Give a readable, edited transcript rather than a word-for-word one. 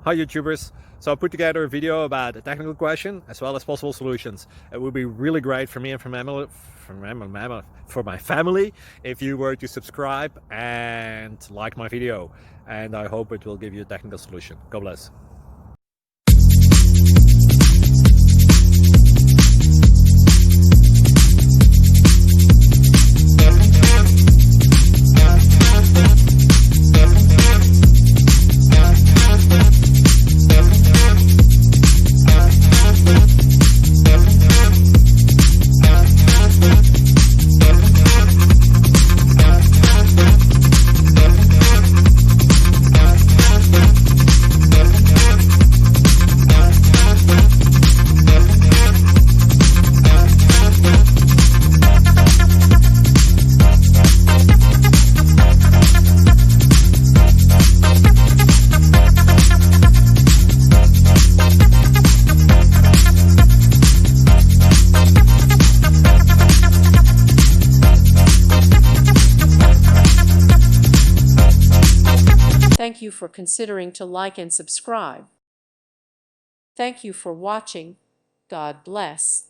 Hi YouTubers! So I put together a video about a technical question as well as possible solutions. It would be really great for me and for my family if you were to subscribe and like my video, and I hope it will give you a technical solution. God bless. Thank you for considering to like and subscribe. Thank you for watching. God bless.